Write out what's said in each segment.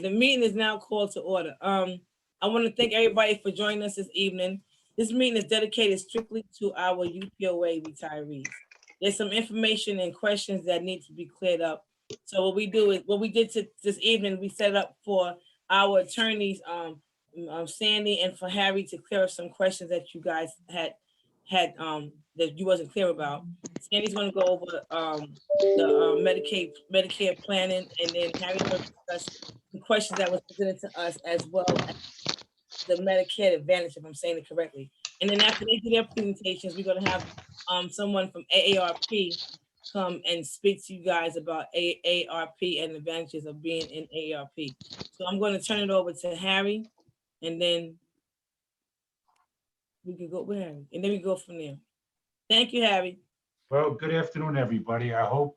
The meeting is now called to order. I want to thank everybody for joining us this evening. This meeting is dedicated strictly to our UPOA retirees. There's some information and questions that need to be cleared up. So what we did this evening, we set up for our attorneys, Sandy and for Harry, to clear up some questions that you guys had that you wasn't clear about. Sandy's going to go over the Medicare planning, and then Harry's going to discuss the questions that was presented to us, as well as the Medicare Advantage, if I'm saying it correctly. And then after they do their presentations, we're going to have someone from AARP come and speak to you guys about AARP and the advantages of being in AARP. So I'm going to turn it over to Harry, and then we can go with Harry, and then we go from there. Thank you, Harry. Well, good afternoon, everybody. I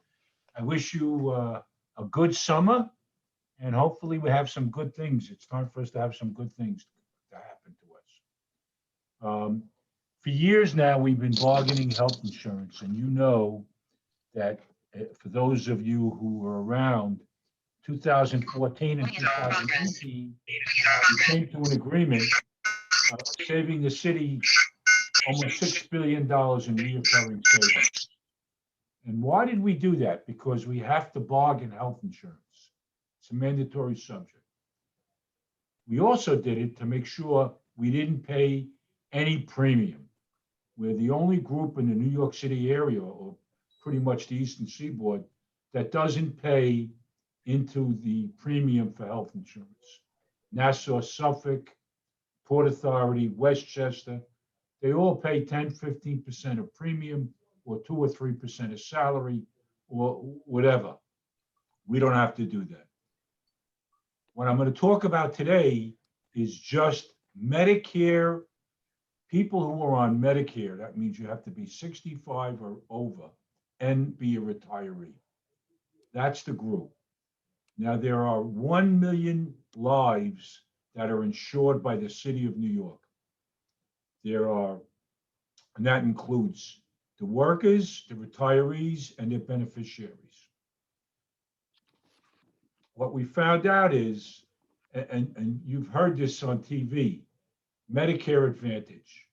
wish you a good summer, and hopefully we have some good things. It's time for us to have some good things to happen to us. For years now, we've been bargaining health insurance, and you know that for those of you who were around 2014 and 2018, we came to an agreement saving the city almost $6 billion in reoccurring savings. And why did we do that? Because we have to bargain health insurance. It's a mandatory subject. We also did it to make sure we didn't pay any premium. We're the only group in the New York City area, or pretty much the Eastern Seaboard, that doesn't pay into the premium for health insurance. Nassau, Suffolk, Port Authority, Westchester, they all pay 10, 15% of premium, or 2 or 3% of salary, or whatever. We don't have to do that. What I'm going to talk about today is just Medicare, people who are on Medicare. That means you have to be 65 or over and be a retiree. That's the group. Now, there are 1 million lives that are insured by the city of New York. And that includes the workers, the retirees, and their beneficiaries. What we found out is, and you've heard this on TV, Medicare Advantage.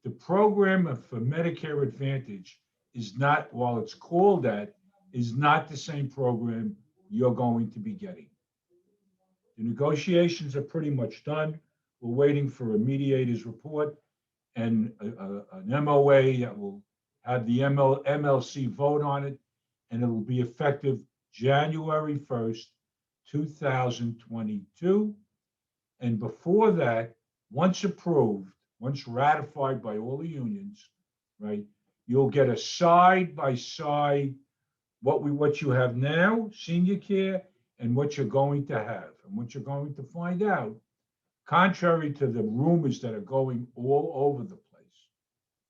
The program for Medicare Advantage is not, while it's called that, is not the same program you're going to be getting. The negotiations are pretty much done. We're waiting for a mediator's report and an MOA that will have the MLC vote on it, and it will be effective January 1st, 2022. And before that, once approved, once ratified by all the unions, right, you'll get a side-by-side what you have now, senior care, and what you're going to have. And what you're going to find out, contrary to the rumors that are going all over the place,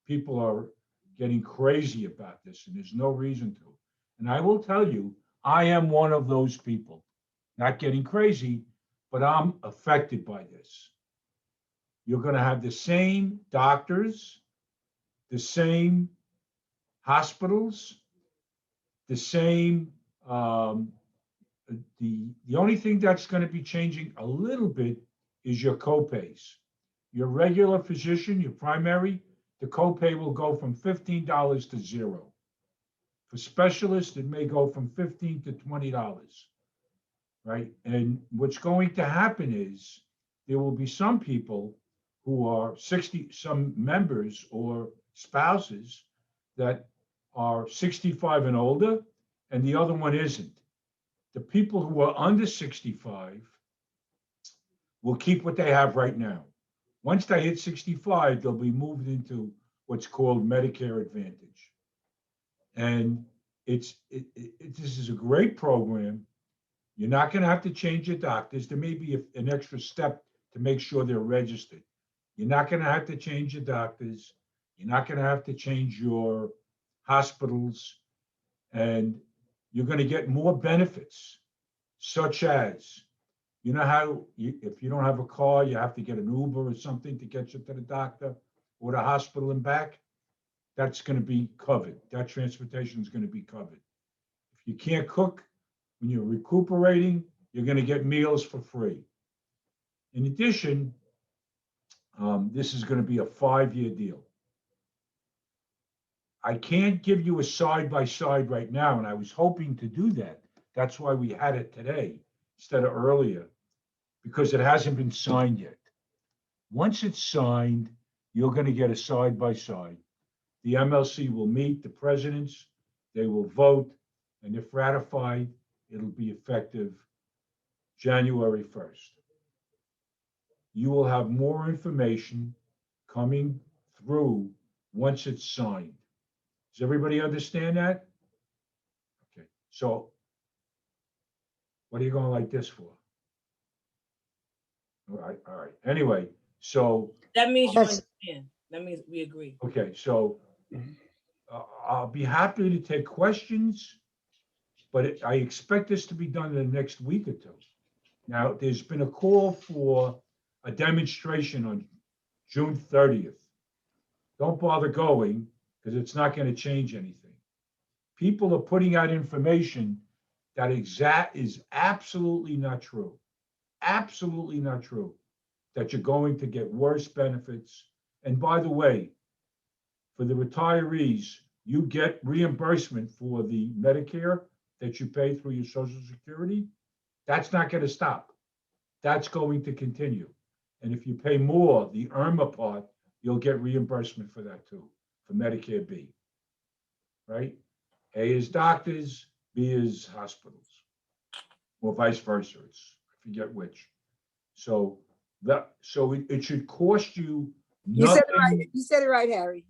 people are getting crazy about this, and there's no reason to. And I will tell you, I am one of those people, not getting crazy, but I'm affected by this. You're going to have the same doctors, the same hospitals, the same, the only thing that's going to be changing a little bit is your copays. Your regular physician, your primary, the copay will go from $15 to $0. For specialists, it may go from $15 to $20, right? And what's going to happen is there will be some people who are 60, some members or spouses that are 65 and older, and the other one isn't. The people who are under 65 will keep what they have right now. Once they hit 65, they'll be moved into what's called Medicare Advantage. And this is a great program. You're not going to have to change your doctors. There may be an extra step to make sure they're registered. You're not going to have to change your doctors. You're not going to have to change your hospitals. And you're going to get more benefits, such as, you know how if you don't have a car, you have to get an Uber or something to get you to the doctor or the hospital and back? That's going to be covered. That transportation is going to be covered. If you can't cook when you're recuperating, You're going to get meals for free. In addition, this is going to be a 5-year deal. I can't give you a side-by-side right now, and I was hoping to do that. That's why we had it today instead of earlier, because it hasn't been signed yet. Once it's signed, you're going to get a side-by-side. The MLC will meet the presidents, they will vote, and if ratified, it'll be effective January 1st. You will have more information coming through once it's signed. Does everybody understand that? Okay, so what are you going like this for? All right. Anyway, so, That means you Yes. understand. That means we agree. okay, so I'll be happy to take questions, but I expect this to be done in the next week or two. Now, there's been a call for a demonstration on June 30th. Don't bother going because it's not going to change anything. People are putting out information that is absolutely not true. Absolutely not true. That you're going to get worse benefits. And by the way, for the retirees, you get reimbursement for the Medicare that you pay through your Social Security. That's not going to stop. That's going to continue. And if you pay more, the IRMA part, you'll get reimbursement for that too, for Medicare B, right? A is doctors, B is hospitals, or vice versa. I forget which. So it should cost you You said it nothing. right. You said it right, Harry.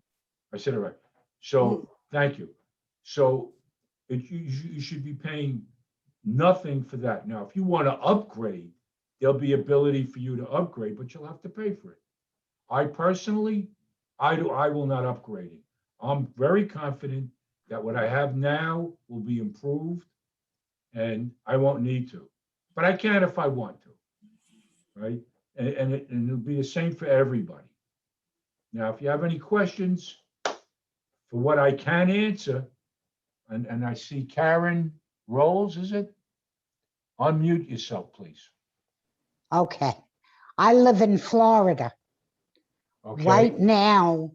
I said it right. So thank you. So you should be paying nothing for that. Now, if you want to upgrade, there'll be ability for you to upgrade, but you'll have to pay for it. I personally, I will not upgrade it. I'm very confident that what I have now will be improved and I won't need to, but I can if I want to, right? And it'll be the same for everybody. Now, if you have any questions for what I can answer, and I see Karen Rolls, is it? Unmute yourself, please. Okay. I live in Florida. Okay. Right now,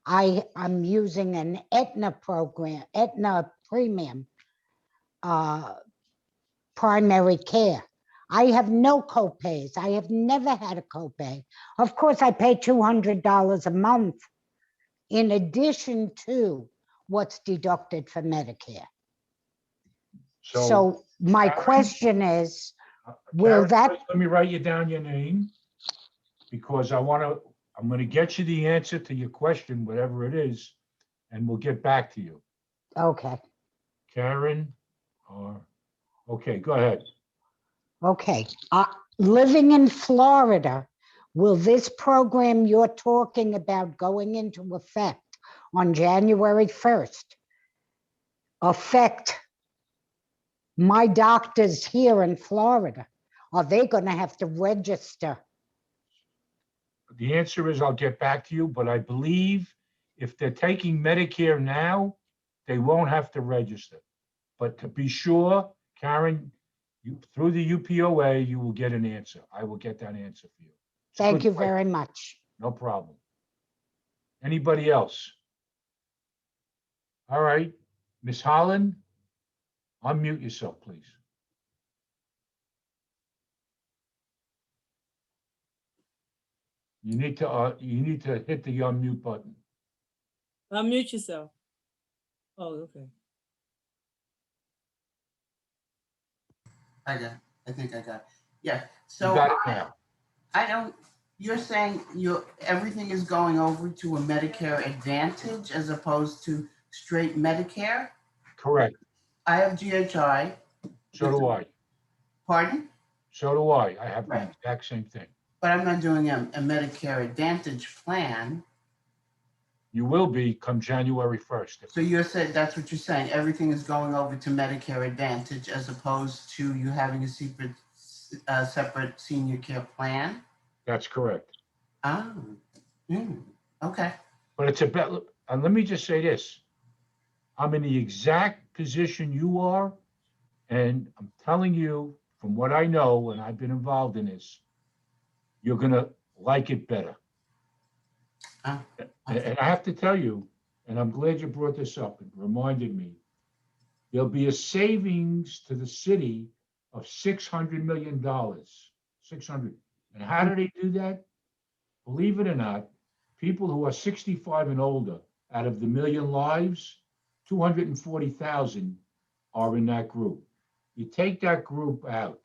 I'm using an Aetna program, Aetna premium, primary care. I have no copays. I have never had a copay. Of course, I pay $200 a month in addition to what's deducted for Medicare. So my Karen? question is, will Karen, that, let me write you down your name because I'm going to get you the answer to your question, whatever it is, and we'll get back to you. okay. Karen, okay, go ahead. Okay, living in Florida, will this program you're talking about going into effect on January 1st affect my doctors here in Florida? Are they going to have to register? The answer is I'll get back to you, but I believe if they're taking Medicare now, they won't have to register. But to be sure, Karen, through the UPOA, you will get an answer. I will get that answer for you. Thank you very much. No problem. Anybody else? All right, Ms. Holland, unmute yourself, please. You need to hit the unmute button. Unmute yourself. Oh, okay. I think I got it. Yeah, You so got it now. I don't, you're saying everything is going over to a Medicare Advantage as opposed to straight Medicare? Correct. I have GHI. So do I. Pardon? So do I. I have the Right. exact same thing. But I'm not doing a Medicare Advantage plan. You will be come January 1st. So you're saying, that's what you're saying, everything is going over to Medicare Advantage as opposed to you having a separate senior care plan? That's correct. Oh, okay. But it's about, and let me just say this. I'm in the exact position you are, and I'm telling you from what I know, and I've been involved in this, you're gonna like it better. Ah, And I have to tell you, and I'm glad you brought this up, it reminded me, there'll be a savings to the city of $600 million, 600. And how do they do that? Believe it or not, people who are 65 and older, out of the million lives, 240,000 are in that group. You take that group out,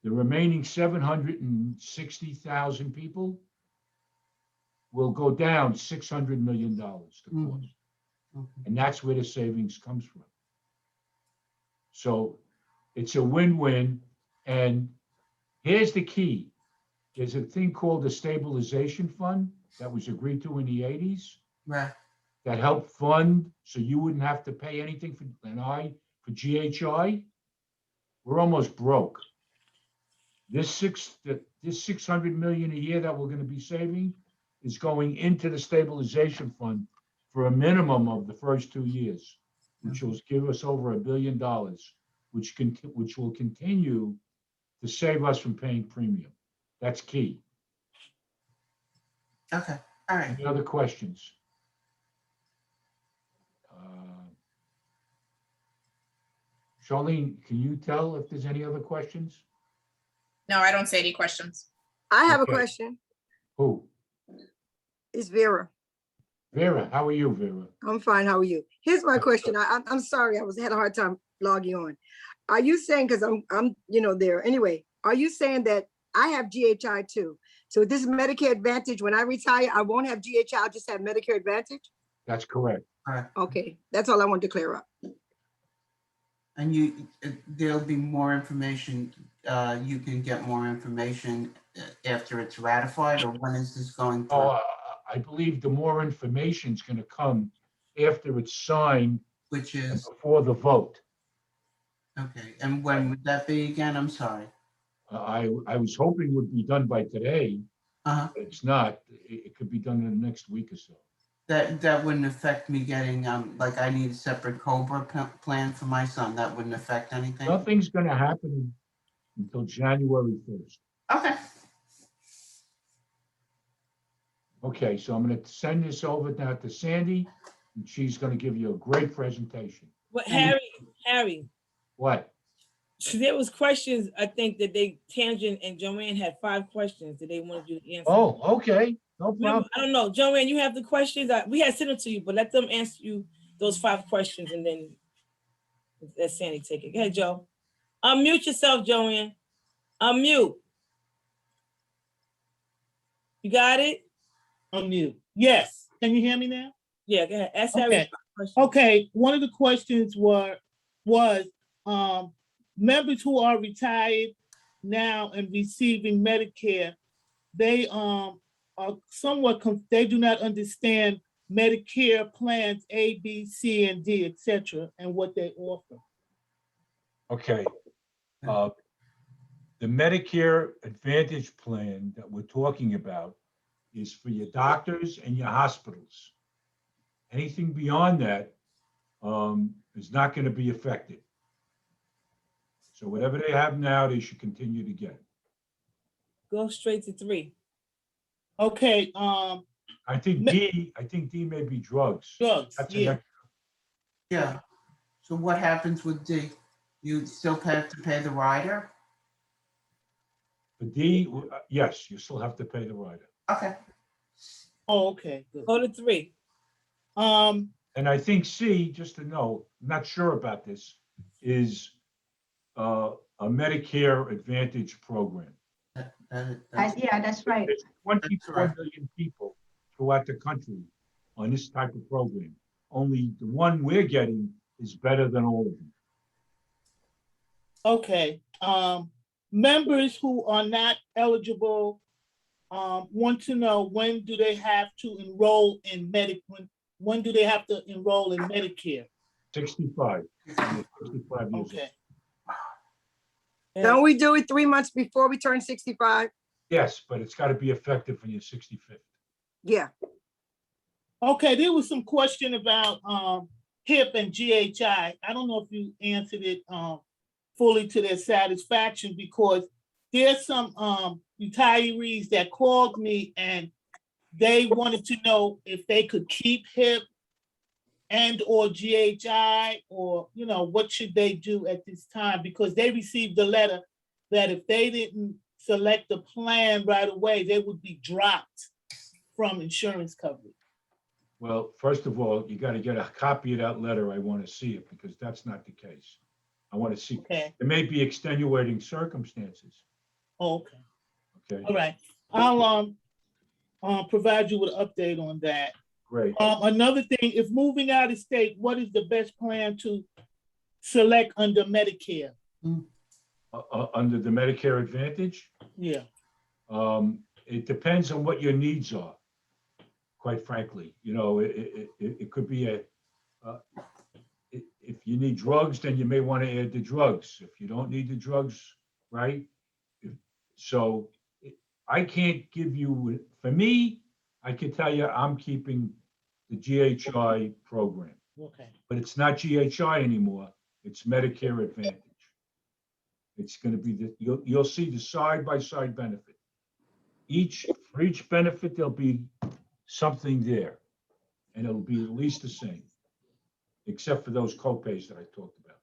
the remaining 760,000 people will go down $600 million to cost. okay. And that's where the savings comes from. So it's a win-win. And here's the key. There's a thing called the stabilization fund that was agreed to in the 80s Right. that helped fund so you wouldn't have to pay anything for GHI. We're almost broke. This 600 million a year that we're going to be saving is going into the stabilization fund for a minimum of the first 2 years, which will give us over $1 billion, which will continue to save us from paying premium. That's key. Okay. All right. Any other questions? Charlene, can you tell if there's any other questions? No, I don't see any questions. I have a Okay. question. Who? It's Vera. Vera, how are you, Vera? I'm fine. How are you? Here's my question. I'm sorry. Had a hard time logging on. Are you saying, because I'm there anyway, are you saying that I have GHI too? So this Medicare Advantage, when I retire, I won't have GHI, I'll just have Medicare Advantage? That's correct. Okay, that's all I wanted to clear up. And there'll be more information. You can get more information after it's ratified, or when is this going through? Oh, I believe the more information is going to come after it's signed Which and is, before the vote. okay, and when would that be again? I'm sorry. I was hoping it would be done by today. Uh-huh. But it's not. It could be done in the next week or so. That wouldn't affect me getting, like I need a separate COBRA plan for my son. That wouldn't affect anything? Nothing's going to happen until January 1st. Okay. Okay, so I'm going to send this over now to Sandy, and she's going to give you a great presentation. But And- Harry, What? so there was questions, I think that Tangent and Joanne had 5 questions that they wanted you to answer. Oh, okay. No Remember, problem. I don't know, Joanne, you have the questions. We had sent them to you, but let them answer you those 5 questions and then let Sandy take it. Go ahead, Joe. Unmute yourself, Joanne. Unmute. You got it? Unmute. Yes. Can you hear me now? Yeah, go ahead. Ask Harry. Okay. 5 questions. Okay. One of the questions was members who are retired now and receiving Medicare, they are somewhat they do not understand Medicare plans A, B, C, and D, etc., and what they offer. Okay. The Medicare Advantage plan that we're talking about is for your doctors and your hospitals. Anything beyond that is not going to be affected. So whatever they have now, they should continue to get. Go straight to 3. Okay. I think D may be drugs. Drugs. That's an Yeah. extra. Yeah. So what happens with D? You still have to pay the rider? For D, yes, you still have to pay the rider. Okay. Oh, okay. Good. Go to 3. And I think C, just to know, I'm not sure about this, is a Medicare Advantage program. Yeah, that's right. There's 24 million people throughout the country on this type of program. Only the one we're getting is better than all of them. Okay. Members who are not eligible want to know when do they have to enroll in when do they have to enroll in Medicare? 65. 65 years. Okay. Don't we do it 3 months before we turn 65? Yes, but it's got to be effective when you're 65th. Yeah. Okay, there was some question about HIP and GHI. I don't know if you answered it fully to their satisfaction, because there's some retirees that called me and they wanted to know if they could keep HIP and or GHI, or, you know, what should they do at this time? Because they received a letter that if they didn't select a plan right away, they would be dropped from insurance coverage. Well, first of all, you got to get a copy of that letter. I want to see it because that's not the case. I want to see, Okay, there may be extenuating circumstances. okay, Okay, all right. I'll provide you with an update on that. great. Another thing, if moving out of state, what is the best plan to select under Medicare? Under the Medicare Advantage, Yeah, it depends on what your needs are. Quite frankly, you know, it could be if you need drugs, then you may want to add the drugs. If you don't need the drugs, right? So I can't give you, for me, I can tell you I'm keeping the GHI program, okay. but it's not GHI anymore. It's Medicare Advantage. It's going to be you'll see the side-by-side benefit. For each benefit, there'll be something there, and it'll be at least the same, except for those copays that I talked about.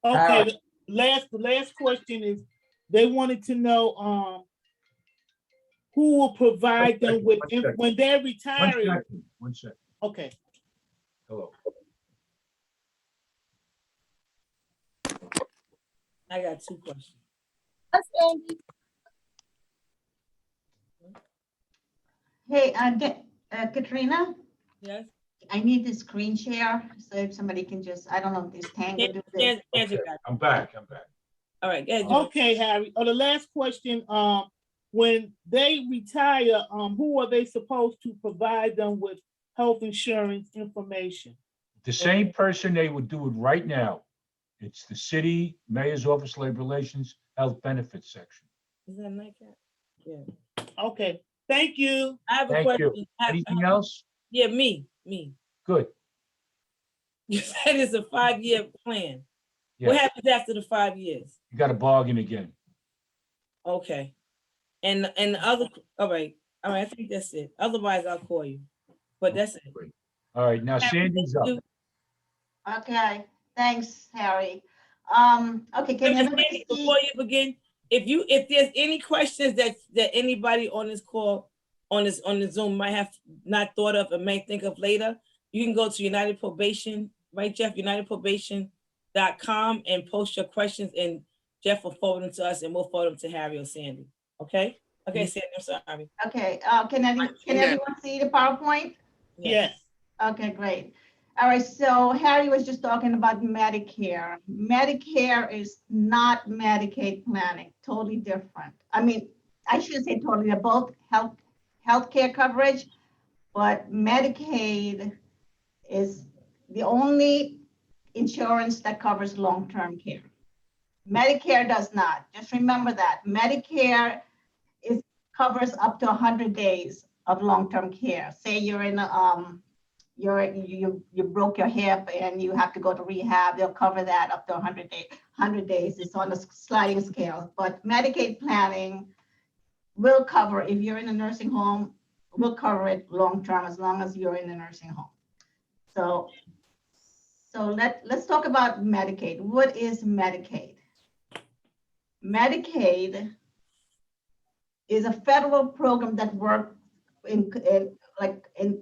Okay, the last question is, they wanted to know who will provide them with, One second. when they're retiring. One second. Okay, Hello. I got 2 questions. Hey, Katrina, Yes? I need the screen share, so if somebody can just, I don't know if this Tango do this. Angela got it. I'm back. All right, go ahead, Joe. okay, Harry. The last question, when they retire, who are they supposed to provide them with health insurance information? The same person they would do it right now. It's the city mayor's office, labor relations, health benefits section. Is that nightcap? Yeah. Okay, thank you. I have a Thank you. question. Anything else? Yeah, me. Good. You said it's a 5-year plan. Yeah. What happens after the 5 years? You got to bargain again. Okay. And the other, all right, I think that's it. Otherwise, I'll call you. But that's it. Great. All right, now Sandy's up. Okay, thanks, Harry. Okay, can Sandy, everybody see? before you begin, if there's any questions that anybody on this call, on the Zoom might have not thought of and may think of later, you can go to United Probation, right, Jeff? UnitedProbation.com and post your questions, and Jeff will forward them to us, and we'll forward them to Harry or Sandy. Okay? Okay, Sandy, I'm sorry. Okay, can everyone see the PowerPoint? Yes. Okay, great. All right, so Harry was just talking about Medicare. Medicare is not Medicaid planning, totally different. I mean, I shouldn't say totally, they're both healthcare coverage, but Medicaid is the only insurance that covers long-term care. Medicare does not. Just remember that. Medicare covers up to 100 days of long-term care. Say you're in you broke your hip and you have to go to rehab, they'll cover that up to 100 days. 100 days is on a sliding scale, but Medicaid planning will cover, if you're in a nursing home, will cover it long-term as long as you're in the nursing home. So let's talk about Medicaid. What is Medicaid? Medicaid is a federal program that works in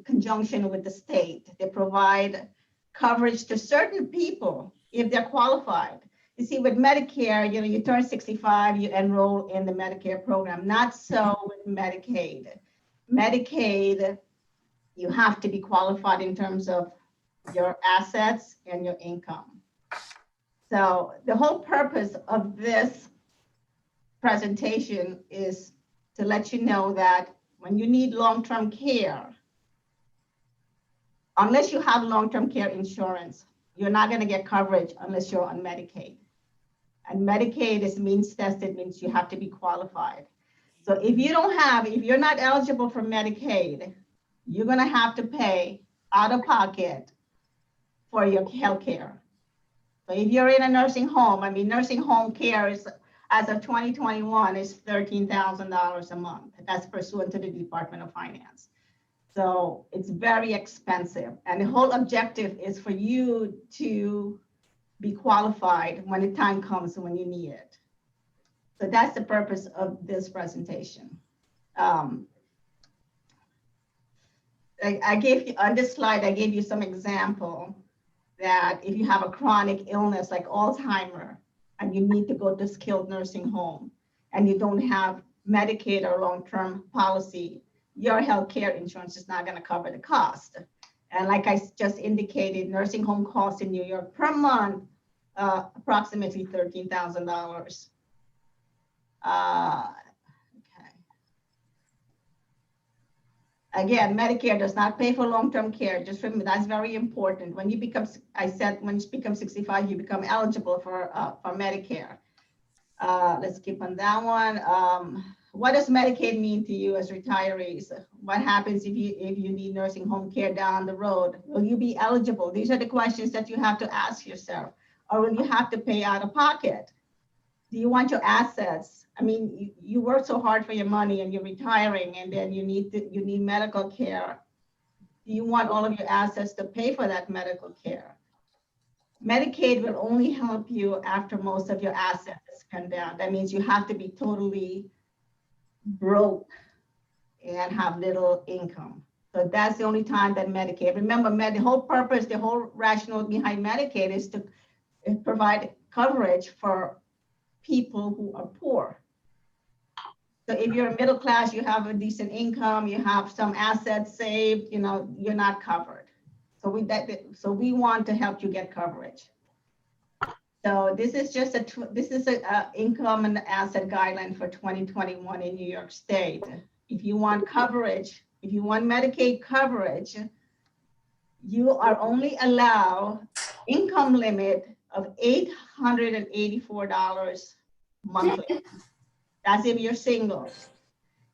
conjunction with the state. They provide coverage to certain people if they're qualified. You see, with Medicare, you turn 65, you enroll in the Medicare program. Not so with Medicaid. Medicaid, you have to be qualified in terms of your assets and your income. So the whole purpose of this presentation is to let you know that when you need long-term care, unless you have long-term care insurance, you're not going to get coverage unless you're on Medicaid. And Medicaid is means tested, means you have to be qualified. So if you're not eligible for Medicaid, you're going to have to pay out of pocket for your health care. So if you're in a nursing home, I mean, nursing home care is, as of 2021, is $13,000 a month. That's pursuant to the Department of Finance. So it's very expensive. And the whole objective is for you to be qualified when the time comes when you need it. So that's the purpose of this presentation. I gave you, on this slide, I gave you some example that if you have a chronic illness like Alzheimer and you need to go to skilled nursing home and you don't have Medicaid or long-term policy, your healthcare insurance is not going to cover the cost. And like I just indicated, nursing home costs in New York per month, approximately $13,000. Again, Medicare does not pay for long-term care. Just remember, that's very important. When you become, I said, when you become 65, you become eligible for Medicare. Let's keep on that one. What does Medicaid mean to you as retirees? What happens if you need nursing home care down the road? Will you be eligible? These are the questions that you have to ask yourself. Or will you have to pay out of pocket? Do you want your assets? I mean, you work so hard for your money and you're retiring and then you need medical care. Do you want all of your assets to pay for that medical care? Medicaid will only help you after most of your assets come down. That means you have to be totally broke and have little income. So that's the only time that Medicaid, remember, the whole purpose, the whole rationale behind Medicaid is to provide coverage for people who are poor. So if you're middle class, you have a decent income, you have some assets saved, you know, you're not covered. So we want to help you get coverage. So this is just a income and asset guideline for 2021 in New York State. If you want coverage, if you want Medicaid coverage, you are only allowed income limit of $884 monthly. That's if you're single.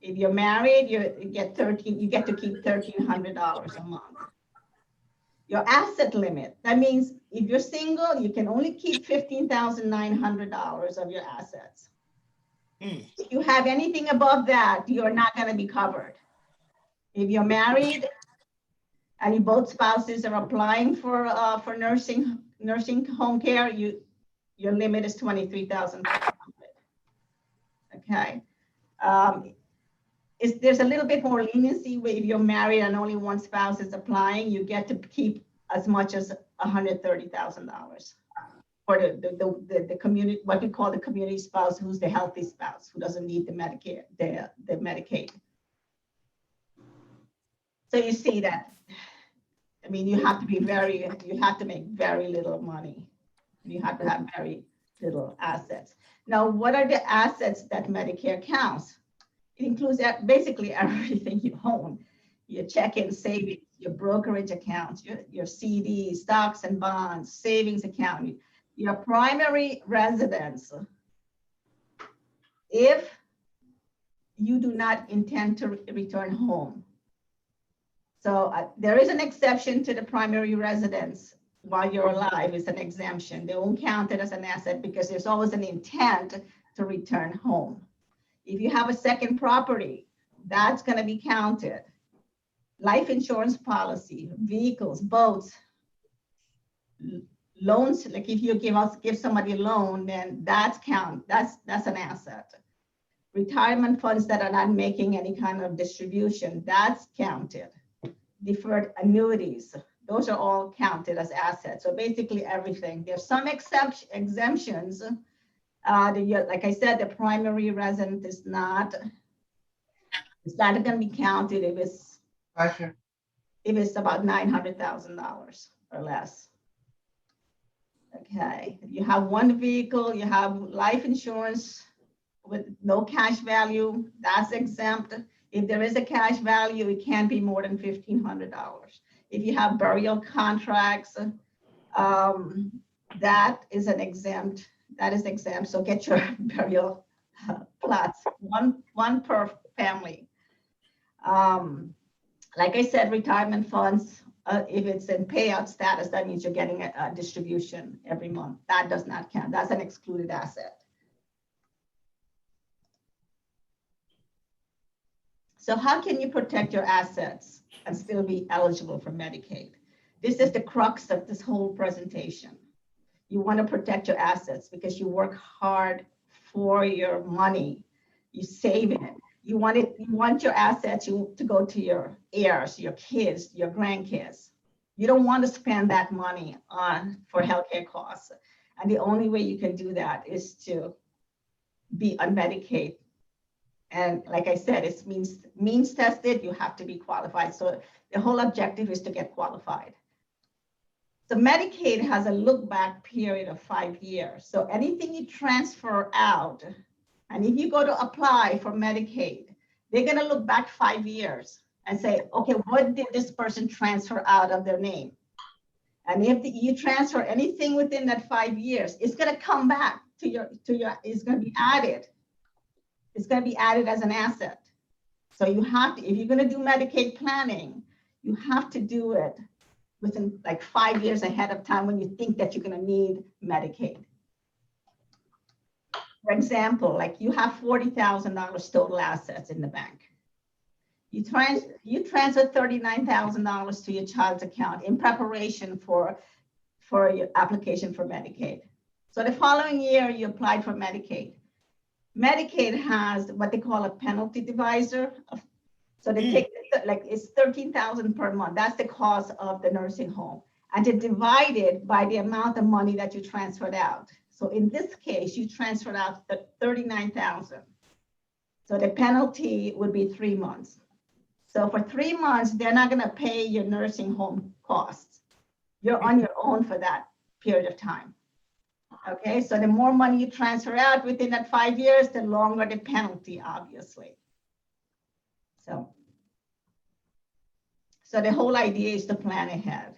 If you're married, you get to keep $1,300 a month. Your asset limit, that means if you're single, you can only keep $15,900 of your assets. If you have anything above that, you're not going to be covered. If you're married and you both spouses are applying for nursing home care, your limit is $23,500. Okay. There's a little bit more leniency where if you're married and only one spouse is applying, you get to keep as much as $130,000 for the community, what we call the community spouse, who's the healthy spouse, who doesn't need the Medicare, the Medicaid. So you see that, I mean, you have to make very little money. You have to have very little assets. Now, what are the assets that Medicare counts? It includes basically everything you own, your checking, savings, your brokerage accounts, your CDs, stocks and bonds, savings account, your primary residence. If you do not intend to return home. So there is an exception to the primary residence while you're alive. It's an exemption. They won't count it as an asset because there's always an intent to return home. If you have a second property, that's going to be counted. Life insurance policy, vehicles, boats, loans. Like if you give somebody a loan, then that's an asset. Retirement funds that are not making any kind of distribution, that's counted. Deferred annuities, those are all counted as assets. So basically everything. There's some exemptions. Like I said, the primary resident is not going to be counted if it's about $900,000 or less. Okay, if you have one vehicle, you have life insurance with no cash value, that's exempt. If there is a cash value, it can't be more than $1,500. If you have burial contracts, that is exempt. So get your burial plots, one per family. Like I said, retirement funds, If it's in payout status, that means you're getting a distribution every month. That does not count. That's an excluded asset. So how can you protect your assets and still be eligible for Medicaid? This is the crux of this whole presentation. You want to protect your assets because you work hard for your money. You save it. You want your assets to go to your heirs, your kids, your grandkids. You don't want to spend that money for healthcare costs. And the only way you can do that is to be on Medicaid. And like I said, it's means tested. You have to be qualified. So the whole objective is to get qualified. So Medicaid has a look back period of 5 years. So anything you transfer out, and if you go to apply for Medicaid, they're going to look back 5 years and say, okay, what did this person transfer out of their name? And if you transfer anything within that 5 years, it's going to come back to your, it's going to be added. It's going to be added as an asset. So you have to, if you're going to do Medicaid planning, you have to do it within like 5 years ahead of time when you think that you're going to need Medicaid. For example, like you have $40,000 total assets in the bank. You transfer $39,000 to your child's account in preparation for your application for Medicaid. So the following year, you applied for Medicaid. Medicaid has what they call a penalty divisor. So they take, like it's $13,000 per month. That's the cost of the nursing home. And they divide it by the amount of money that you transferred out. So in this case, you transferred out $39,000. So the penalty would be 3 months. So for 3 months, they're not going to pay your nursing home costs. You're on your own for that period of time. Okay, so the more money you transfer out within that 5 years, the longer the penalty, obviously. So the whole idea is to plan ahead.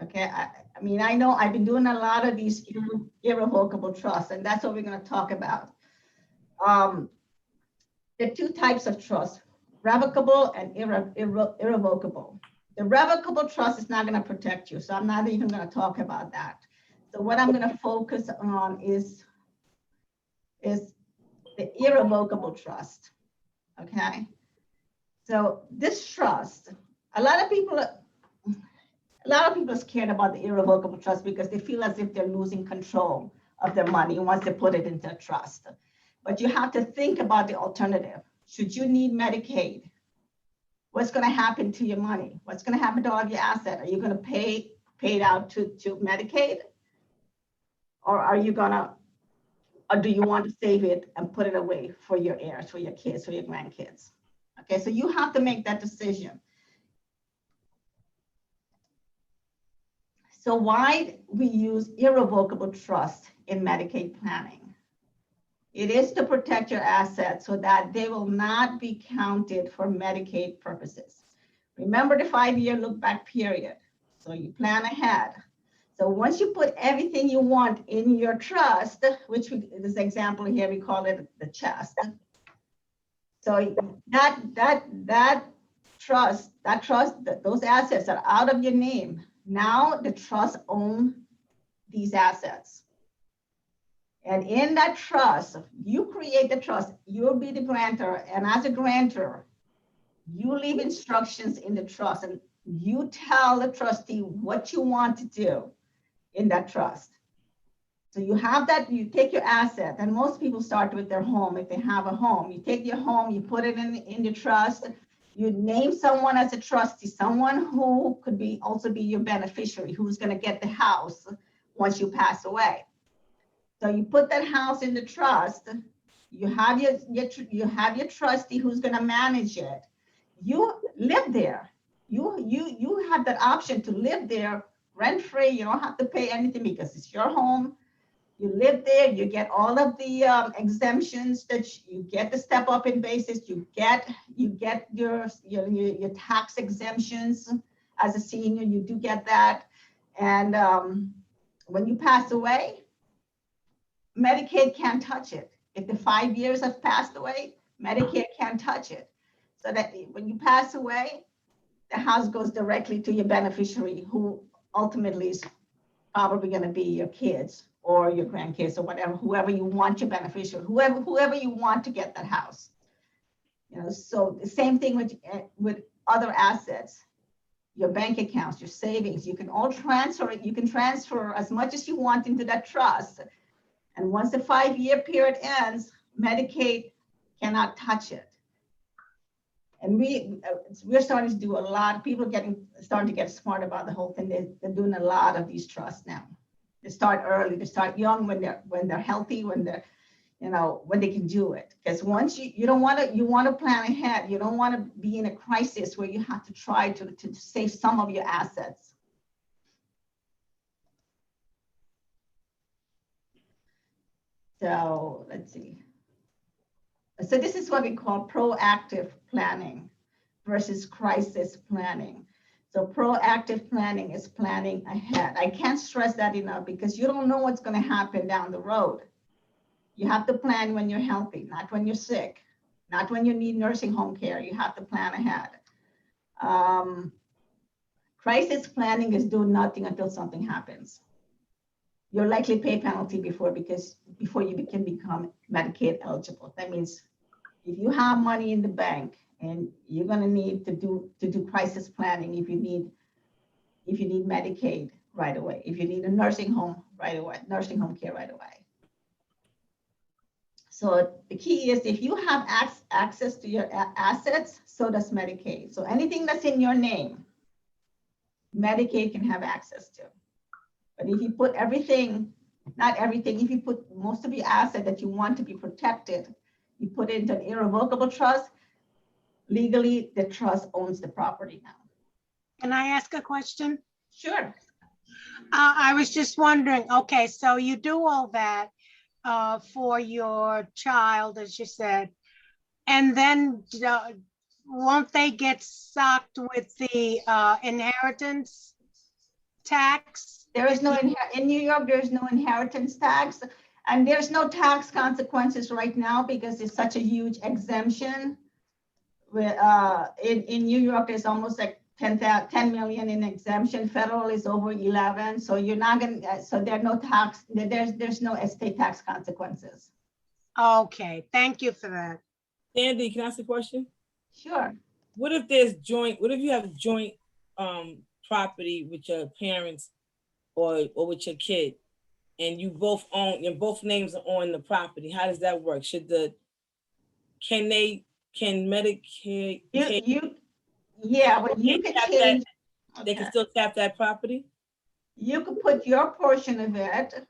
Okay, I mean, I know I've been doing a lot of these irrevocable trusts, and that's what we're going to talk about. There are 2 types of trusts, revocable and irrevocable. The revocable trust is not going to protect you, so I'm not even going to talk about that. So what I'm going to focus on is the irrevocable trust, okay? So this trust, a lot of people are scared about the irrevocable trust because they feel as if they're losing control of their money once they put it into a trust. But you have to think about the alternative. Should you need Medicaid, what's going to happen to your money? What's going to happen to all of your assets? Are you going to pay it out to Medicaid? Or are you gonna, or do you want to save it and put it away for your heirs, for your kids, for your grandkids? Okay, so you have to make that decision. So why we use irrevocable trust in Medicaid planning? It is to protect your assets so that they will not be counted for Medicaid purposes. Remember the 5-year look back period. So you plan ahead. So once you put everything you want in your trust, which this example here, we call it the chest. So that trust, those assets are out of your name. Now the trust owns these assets. And in that trust, you create the trust, you'll be the grantor. And as a grantor, you leave instructions in the trust and you tell the trustee what you want to do in that trust. So you have that, you take your asset, and most people start with their home if they have a home. You take your home, you put it in the trust, you name someone as a trustee, someone who could also be your beneficiary, who's going to get the house once you pass away. So you put that house in the trust, you have your trustee who's going to manage it. You live there. You have that option to live there rent-free. You don't have to pay anything because it's your home. You live there, you get all of the exemptions that you get the step up in basis, you get your tax exemptions as a senior, you do get that. And when you pass away, Medicaid can't touch it. If the 5 years have passed away, Medicaid can't touch it. So that when you pass away, the house goes directly to your beneficiary, who ultimately is probably gonna be your kids or your grandkids or whatever, whoever you want your beneficiary, whoever you want to get that house. You know, so the same thing with other assets, your bank accounts, your savings, you can all transfer it. You can transfer as much as you want into that trust. And once the 5-year period ends, Medicaid cannot touch it. And we're starting to do a lot. People are starting to get smart about the whole thing. They're doing a lot of these trusts now. They start early. They start young when they're healthy, when they're, you know, when they can do it. Because once you don't want to, you want to plan ahead. You don't want to be in a crisis where you have to try to save some of your assets. So let's see. So this is what we call proactive planning versus crisis planning. So proactive planning is planning ahead. I can't stress that enough because you don't know what's going to happen down the road. You have to plan when you're healthy, not when you're sick, not when you need nursing home care. You have to plan ahead. Crisis planning is doing nothing until something happens. You'll likely pay penalty before you can become Medicaid eligible. That means if you have money in the bank and you're going to need to do crisis planning, if you need Medicaid right away, if you need a nursing home right away, nursing home care right away. So the key is if you have access to your assets, so does Medicaid. So anything that's in your name, Medicaid can have access to. But if you put everything, not everything, if you put most of your asset that you want to be protected, you put it into an irrevocable trust, legally the trust owns the property now. Can I ask a question? Sure. I was just wondering, okay, so you do all that for your child, as you said, and then won't they get socked with the inheritance tax? There is no, in New York, there's no inheritance tax, and there's no tax consequences right now because it's such a huge exemption. In New York, there's almost like 10 million in exemption. Federal is over 11. So you're not going to, so there's no tax, there's no estate tax consequences. Okay, thank you for that. Sandy, can I ask a question? Sure. What if you have joint property with your parents or with your kid, and you both own, your both names are on the property? How does that work? Can Medicaid? Yeah, but you can change. They can still tap that property? You could put your portion of it.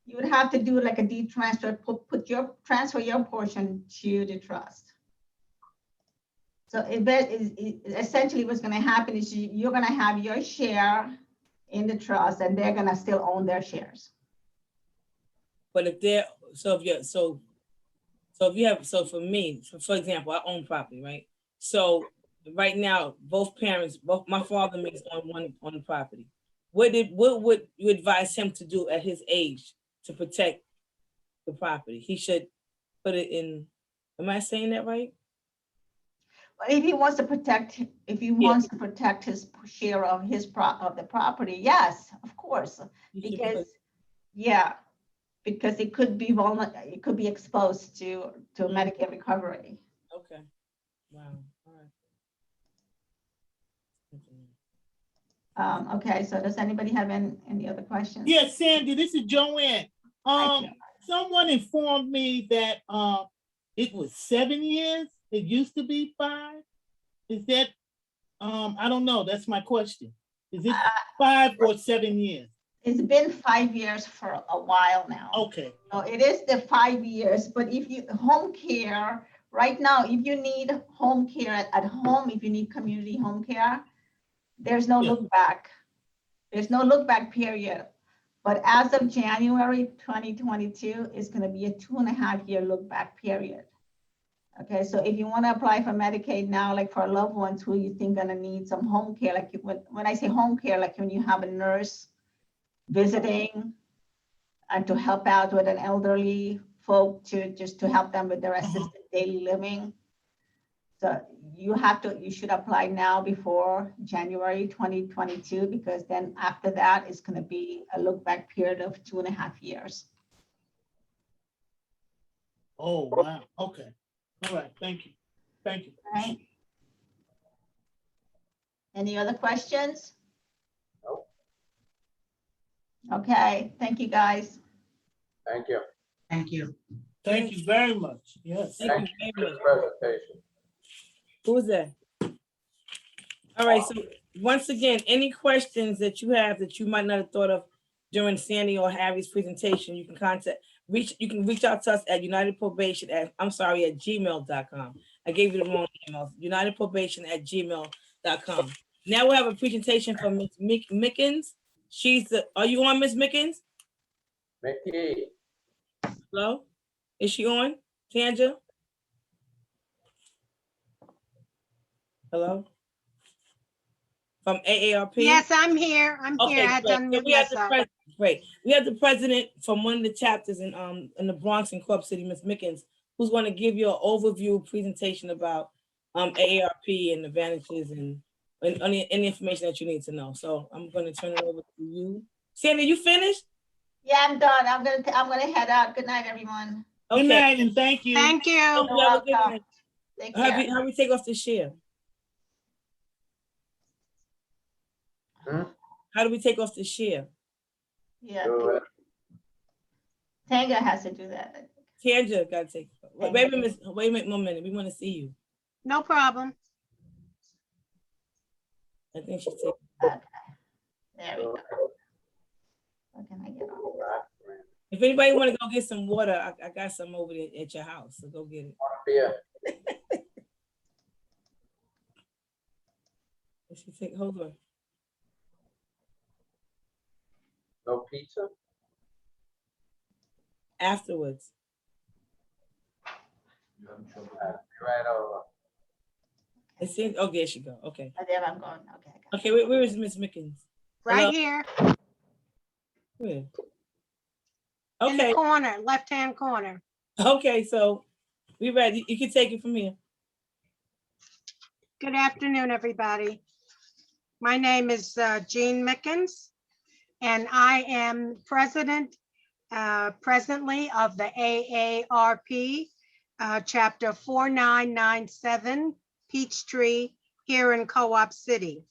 You would have to do like a deed transfer, transfer your portion to the trust. So essentially what's going to happen is you're going to have your share in the trust and they're going to still own their shares. But if for me, for example, I own property, right? So right now, both my father makes on the property. What would you advise him to do at his age to protect the property? He should put it in, am I saying that right? If he wants to protect his share of the property, yes, of course, because it could be vulnerable, it could be exposed to Medicare recovery. Okay. Wow. All right. Okay, so does anybody have any other questions? Yes, Sandy, this is Joanne. Someone informed me that it was 7 years. It used to be 5. Is that, I don't know. That's my question. Is it 5 or 7 years? It's been 5 years for a while now. Okay. So it is the 5 years, but if you, home care, right now, if you need home care at home, if you need community home care, there's no look back. There's no look back period. But as of January 2022, it's going to be a 2.5-year look back period. Okay, so if you want to apply for Medicaid now, like for loved ones who you think gonna need some home care, like when I say home care, like when you have a nurse visiting and to help out with an elderly folk to help them with their assisted daily living. So you should apply now before January 2022, because then after that, it's gonna be a look back period of 2.5 years. Oh, wow, okay. All right, thank you. Thank you. Right? Any other questions? Nope. Okay, thank you, guys. Thank you. Thank you. Thank you very much. Yes. Thank you Thank you very for the much. presentation. Who's that? All right, so once again, any questions that you have that you might not have thought of during Sandy or Harry's presentation, you can reach out to us at United Probation at gmail.com. I gave you the wrong email, unitedprobation@gmail.com. Now we'll have a presentation from Ms. Mickens. Are you on, Ms. Mickens? Mickey, Hello? Is she on? Tanja? Hello? From AARP? Yes, I'm here. I'm here. I Okay, had great. to So unmute we have the myself. president, great. We have the president from one of the chapters in the Bronx and Club City, Ms. Mickens, who's going to give you an overview presentation about AARP and advantages and any information that you need to know. So I'm going to turn it over to you. Sandy, you finished? Yeah, I'm done. I'm gonna head out. Good night, everyone. Good Okay. night and thank you. Thank you. Hope you have a good welcome. night. Take How care. we take off the share? Hmm? How do we take off the share? Yeah, do it. Tanga has to do that. Tanja got to take. Wait a minute, wait a minute, one minute. We want to see you. No problem. I think she's taking. Okay. There we go. What can I get on? If anybody want to go get some water, I got some over there at your house, so go get it. Beer. She take, hold on. No pizza? Afterwards. Be right over. It seems, oh, there she go. Okay. Oh, there I'm going. Okay. I got it. Okay, where is Miss Mickens? Right Hello? here Where? in the Okay, corner, left-hand corner. okay, so we ready. You can take it from here. Good afternoon, everybody. My name is Jean Mickens, and I am president presently of the AARP, chapter 4997, Peachtree, here in Co-op City.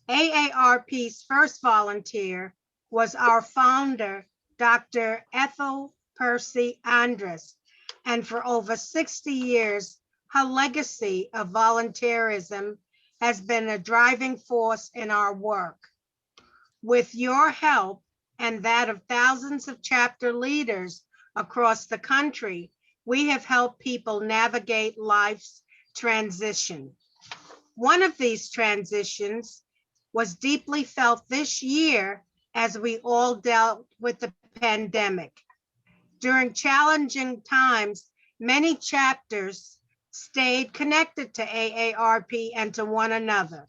AARP's first volunteer was our founder, Dr. Ethel Percy Andrus, and for over 60 years, her legacy of volunteerism has been a driving force in our work. With your help and that of thousands of chapter leaders across the country, we have helped people navigate life's transition. One of these transitions was deeply felt this year as we all dealt with the pandemic. During challenging times, many chapters stayed connected to AARP and to one another.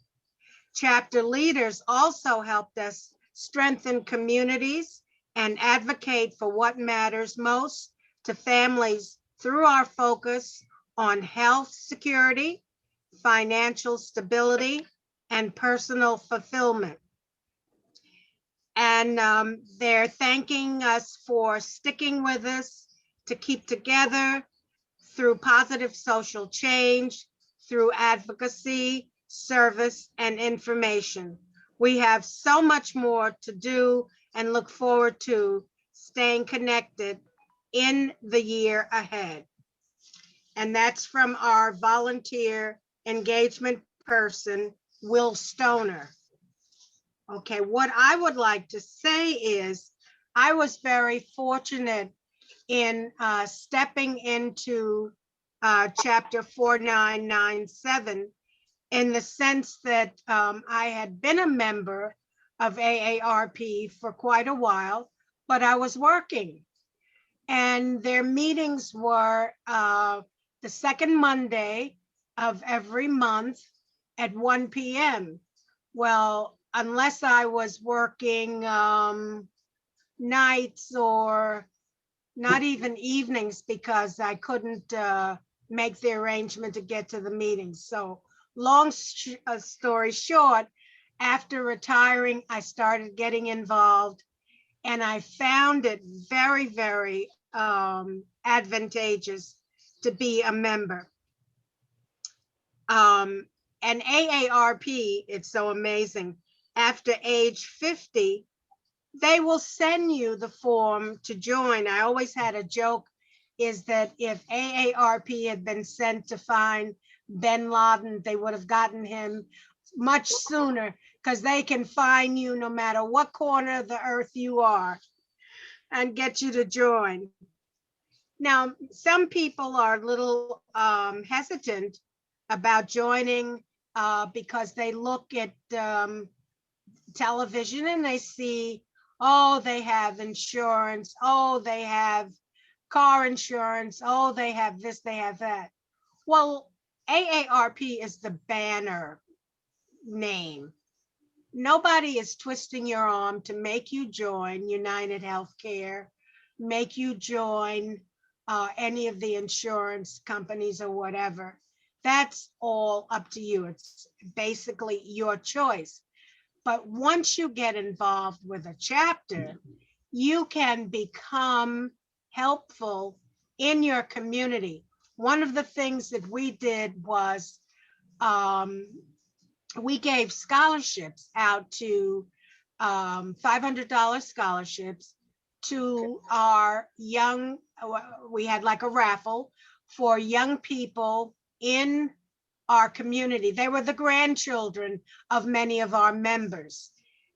Chapter leaders also helped us strengthen communities and advocate for what matters most to families through our focus on health security, financial stability, and personal fulfillment. And they're thanking us for sticking with us to keep together through positive social change, through advocacy, service, and information. We have so much more to do and look forward to staying connected in the year ahead. And that's from our volunteer engagement person, Will Stoner. Okay, what I would like to say is I was very fortunate in stepping into chapter 4997 in the sense that I had been a member of AARP for quite a while, but I was working. And their meetings were the second Monday of every month at 1 p.m. Well, unless I was working nights or not even evenings because I couldn't make the arrangement to get to the meetings. So long story short, after retiring, I started getting involved, and I found it very, very advantageous to be a member. And AARP, it's so amazing. After age 50, they will send you the form to join. I always had a joke is that if AARP had been sent to find bin Laden, they would have gotten him much sooner, because they can find you no matter what corner of the earth you are and get you to join. Now, some people are a little hesitant about joining because they look at television and they see, oh, they have insurance, oh, they have car insurance, oh, they have this, they have that. Well, AARP is the banner name. Nobody is twisting your arm to make you join United Healthcare, make you join any of the insurance companies or whatever. That's all up to you. It's basically your choice. But once you get involved with a chapter, you can become helpful in your community. One of the things that we did was we gave scholarships out to $500 scholarships to our young, we had like a raffle for young people in our community. They were the grandchildren of many of our members.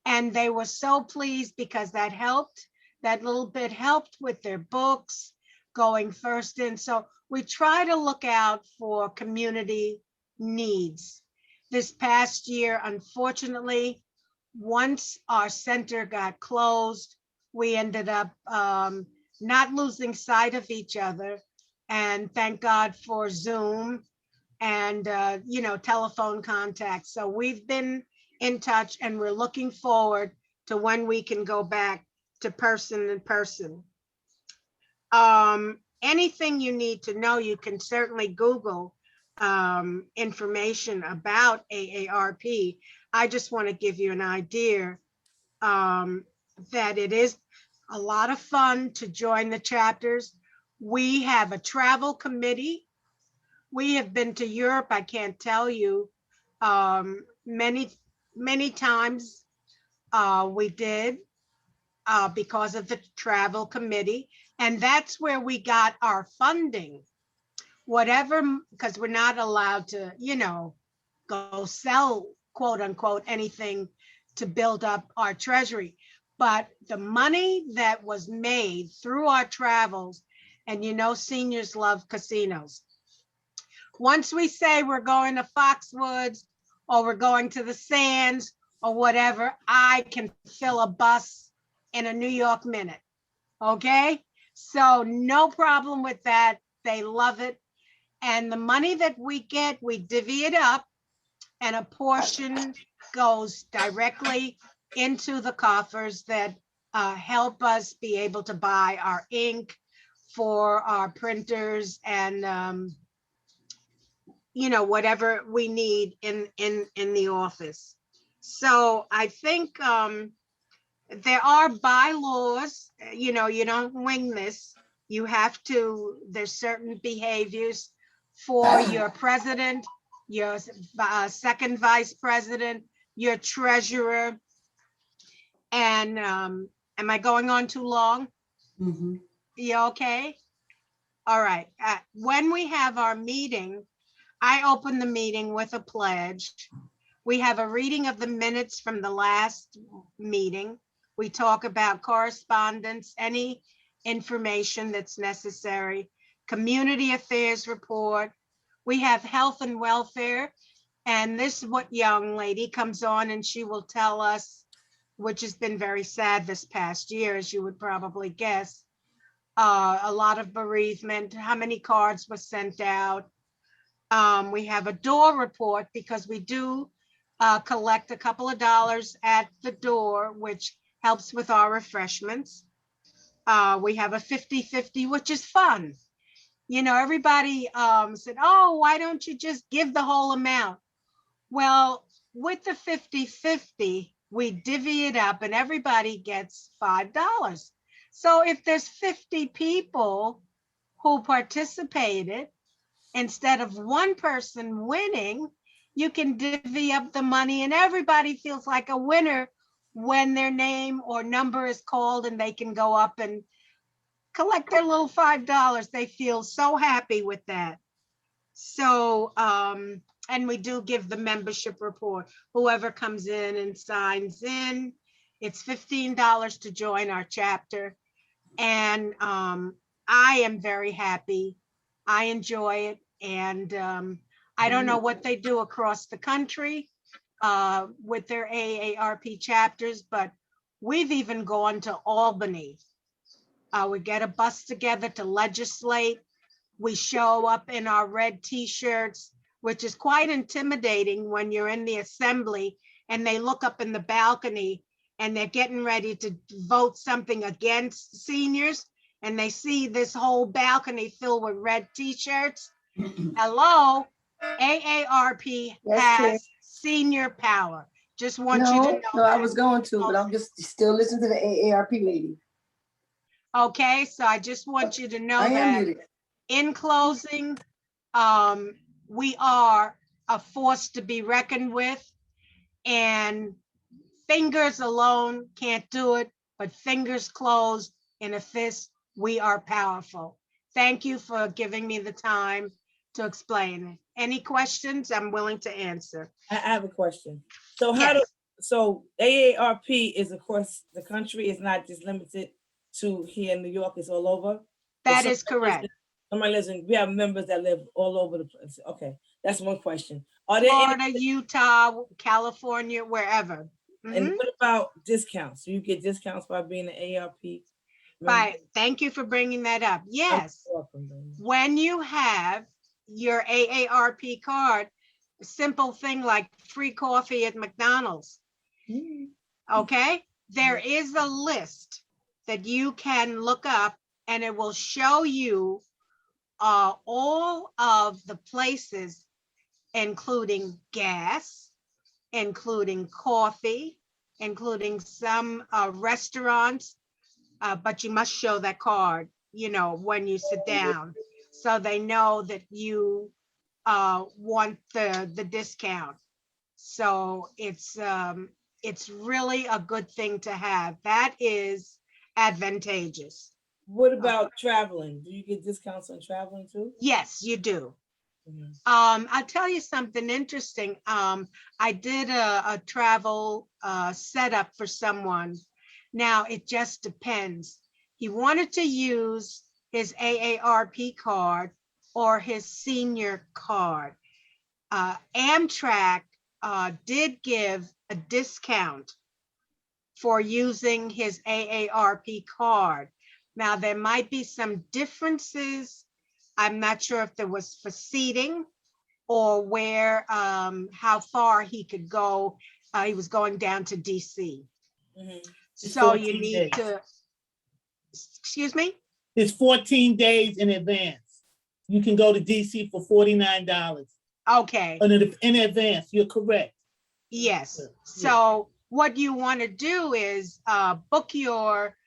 And they were so pleased because that helped, that little bit helped with their books going first in. So we try to look out for community needs. This past year, unfortunately, once our center got closed, we ended up not losing sight of each other. And thank God for Zoom and telephone contact. So we've been in touch, and we're looking forward to when we can go back to person in person. Anything you need to know, you can certainly Google information about AARP. I just want to give you an idea that it is a lot of fun to join the chapters. We have a travel committee. We have been to Europe, I can't tell you, many times we did because of the travel committee. And that's where we got our funding. Whatever, because we're not allowed to, go sell, quote unquote, anything to build up our treasury. But the money that was made through our travels, and seniors love casinos. Once we say we're going to Foxwoods or we're going to the Sands or whatever, I can fill a bus in a New York minute. Okay? So no problem with that. They love it. And the money that we get, we divvy it up, and a portion goes directly into the coffers that help us be able to buy our ink for our printers and whatever we need in the office. So I think there are bylaws, you don't wing this. You have to, there's certain behaviors for your president, your second vice president, your treasurer. And am I going on too long? Mhm. You okay? All right. When we have our meeting, I open the meeting with a pledge. We have a reading of the minutes from the last meeting. We talk about correspondence, any information that's necessary, community affairs report. We have health and welfare. And this what young lady comes on and she will tell us, which has been very sad this past year, as you would probably guess, a lot of bereavement, how many cards were sent out. We have a door report because we do collect a couple of dollars at the door, which helps with our refreshments. We have a 50-50, which is fun. everybody said, oh, why don't you just give the whole amount? Well, with the 50-50, we divvy it up and everybody gets $5. So if there's 50 people who participated, instead of one person winning, you can divvy up the money and everybody feels like a winner when their name or number is called and they can go up and collect their little $5. They feel so happy with that. So, and we do give the membership report. Whoever comes in and signs in, it's $15 to join our chapter. And I am very happy. I enjoy it. And I don't know what they do across the country with their AARP chapters, but we've even gone to Albany. We get a bus together to legislate. We show up in our red t-shirts, which is quite intimidating when you're in the assembly and they look up in the balcony and they're getting ready to vote something against seniors and they see this whole balcony filled with red t-shirts. Hello, AARP That's clear. has senior power. Just want you to know. No, I that. was going to, but I'm just still listening to the AARP lady. Okay, so I just want you to know I am that. muted. In closing, we are a force to be reckoned with, and fingers alone can't do it, but fingers closed in a fist, we are powerful. Thank you for giving me the time to explain. Any questions? I'm willing to answer. I have a question. So Yes. so AARP is across the country, it's not just limited to here in New York, it's all over? That If is correct. Somebody listening, we have members that live all over the place. Okay, that's one question. Are there any, Florida, Utah, California, wherever. and Mhm. what about discounts? Do you get discounts by being an AARP member? Right. Thank you for bringing that up. Yes. You're welcome, baby. When you have your AARP card, a simple thing like free coffee at McDonald's, okay? There is a list that you can look up and it will show you all of the places, including gas, including coffee, including some restaurants, but you must show that card, when you sit down, so they know that you want the discount. So it's really a good thing to have. That is advantageous. What about traveling? Do you get discounts on traveling too? Yes, you do. Mhm. I'll tell you something interesting. I did a travel setup for someone. Now, it just depends. He wanted to use his AARP card or his senior card. Amtrak did give a discount for using his AARP card. Now, there might be some differences. I'm not sure if there was for seating or where, how far he could go. He was going down to DC. Mhm. It's So you 14 need days. to, excuse me? It's 14 days in advance. You can go to DC for $49 Okay, in advance. You're correct. yes. Yeah. So what you want to do is book your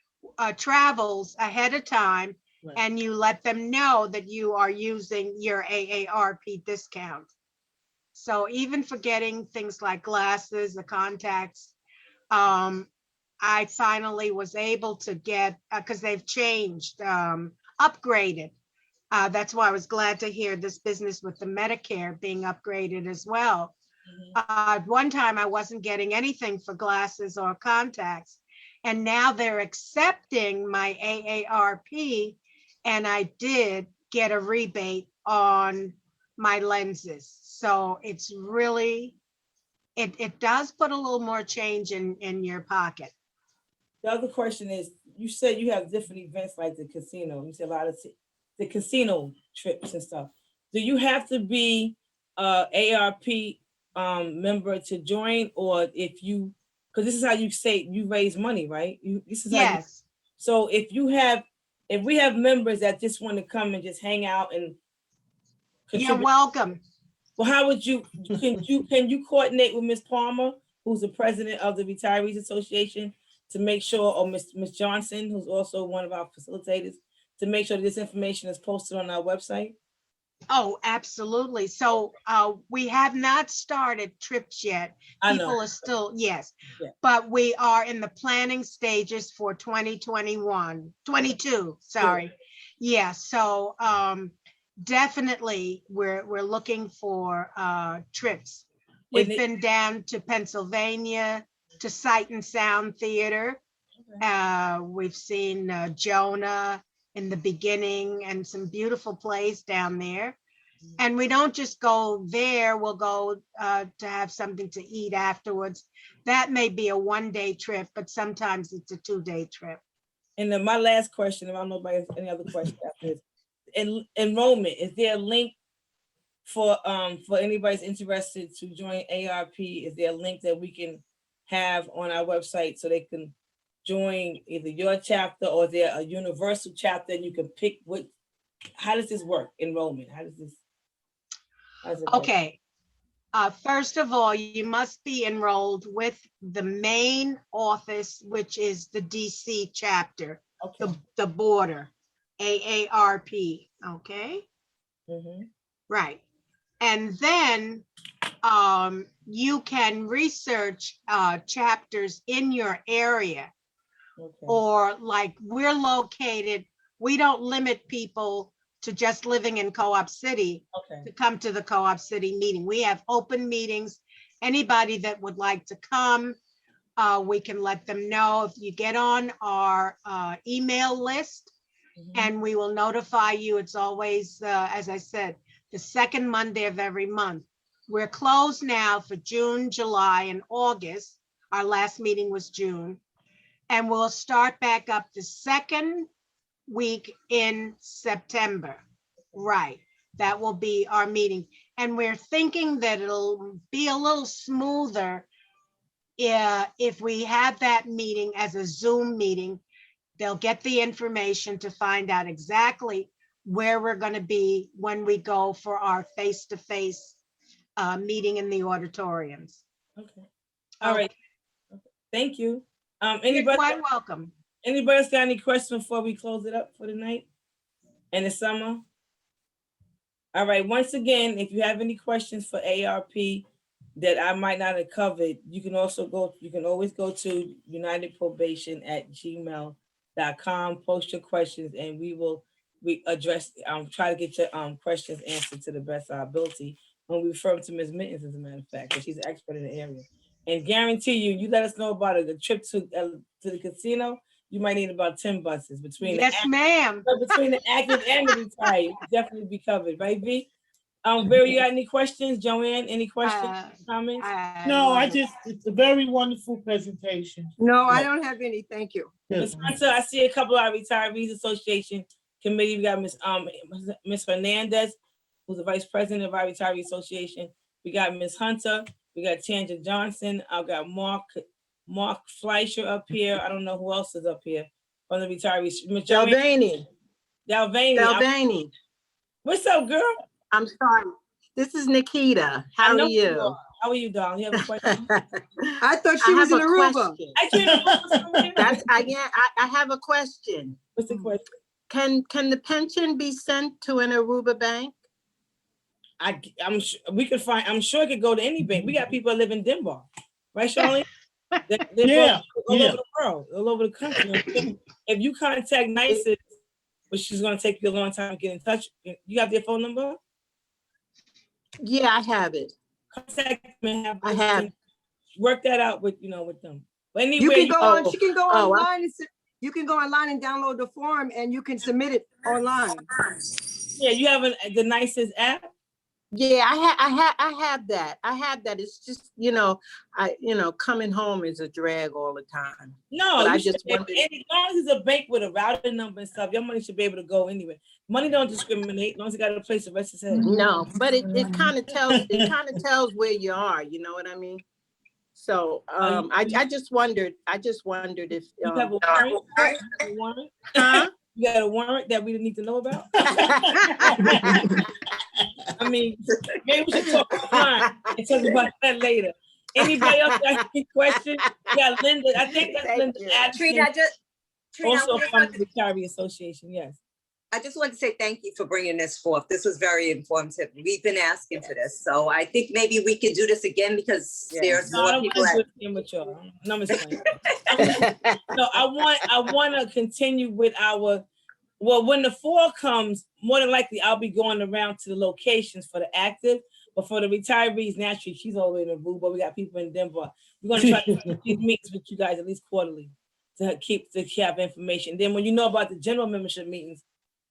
travels ahead of time, Right. and you let them know that you are using your AARP discount. So even for getting things like glasses, the contacts, I finally was able to get, because they've changed, upgraded. That's why I was glad to hear this business with the Medicare being upgraded as well. Mhm. At one time, I wasn't getting anything for glasses or contacts. And now they're accepting my AARP. And I did get a rebate on my lenses. So it's really, it does put a little more change in your pocket. The other question is, you said you have different events like the casino. You said a lot of the casino trips and stuff. Do you have to be ARP member to join, or if you, because this is how you say you raise money, right? This is how you, Yes, so if you have if we have members that just want to come and just hang out and You're contribute, welcome. well, how would can you coordinate with Ms. Palmer, who's the president of the Retirees Association, to make sure, or Ms. Johnson, who's also one of our facilitators, to make sure that this information is posted on our website? Oh, absolutely. So we have not started trips yet. I know. People are still, yes, Yeah. but we are in the planning stages for 2021, 22, sorry. Yeah, so definitely we're looking for trips. We've been down to Pennsylvania, to Sight and Sound Theater. We've seen Jonah in the beginning and some beautiful plays down there. And we don't just go there, we'll go to have something to eat afterwards. That may be a one-day trip, but sometimes it's a two-day trip. And then my last question, if I don't know if anybody has any other questions after this. Enrollment, is there a link for anybody's interested to join ARP? Is there a link that we can have on our website so they can join either your chapter, or is there a universal chapter and you can pick what, how does this work, enrollment? How does it work? Okay. First of all, you must be enrolled with the main office, which is the DC chapter, Okay. the border, AARP, okay? Mhm. Right. And then you can research chapters in your area, Okay. or like we're located, we don't limit people to just living in Co-op City Okay. to come to the Co-op City meeting. We have open meetings. Anybody that would like to come, we can let them know. If you get on our email list, Mhm. and we will notify you. It's always, as I said, the second Monday of every month. We're closed now for June, July, and August. Our last meeting was June. And we'll start back up the second week in September. Right, that will be our meeting. And we're thinking that it'll be a little smoother if we have that meeting as a Zoom meeting. They'll get the information to find out exactly where we're going to be when we go for our face-to-face meeting in the auditoriums. Okay. All right. Thank you. You're Anybody quite welcome. else got any questions before we close it up for the night and the summer? All right, once again, if you have any questions for ARP that I might not have covered, you can always go to unitedprobation@gmail.com, post your questions, and we address, try to get your questions answered to the best of our ability. When we refer them to Ms. Mittens, as a matter of fact, because she's an expert in the area. And guarantee you let us know about a trip to the casino, you might need about 10 buses between Yes, ma'am. between the active and the retired. Definitely be covered, right, V? Vera, you got any questions? Joanne, any questions, comments? No, it's a very wonderful presentation. No, I don't have any. Thank you. Ms. Hunter, I see a couple of our Retirees Association committee. We got Ms. Hernandez, who's the vice president of our Retiree Association. We got Ms. Hunter. We got Tanja Johnson. I've got Mark Fleischer up here. I don't know who else is up here from the retirees. Ms. Joanne- Dalvani. What's up, girl? I'm sorry. This is Nikita. How are you? How are you, darling? You have a question? I thought she was in Aruba. I have a question. What's the question? Can the pension be sent to an Aruba bank? I'm sure we could find. I'm sure it could go to any bank. We got people that live in Denver, right, Charlene? They're all over the world, all over the country. If you contact NICES, which is going to take you a long time to get in touch, you have their phone number? Yeah, I have it. Contact them and I have. Work that out with them. But anyway, You can go on. She can go online. You can go online and download the form, and you can submit it online. Yeah, you have the NICES app. Yeah, I have that. I have that. It's just, coming home is a drag all the time. No, but I as just wondered. long as it's a bank with a routing number and stuff, your money should be able to go anywhere. Money don't discriminate, as long as you got a place to rest its head. No, but it kind of tells where you are, you know what I mean? So I just wondered if you have a warrant? huh? You got a warrant that we need to know about? I mean, maybe we should talk offline and talk about that later. Anybody else got any questions? Yeah, Linda, I think that's Thank Linda you. Addison, Trina, Trina, I also just from want the Retiree Association, yes. I just want to say thank you for bringing this forth. This was very informative. We've been asking for this, so I think maybe we could do this again because there's No, I more don't people. want to do it again with y'all. No, I'm just playing. No, I want to continue with our, well, when the fall comes, more than likely I'll be going around to the locations for the active, but for the retirees, naturally, she's all the way in the booth, but we got people in Denver. We're gonna try to keep these meetings with you guys at least quarterly to have information. Then when you know about the general membership meetings,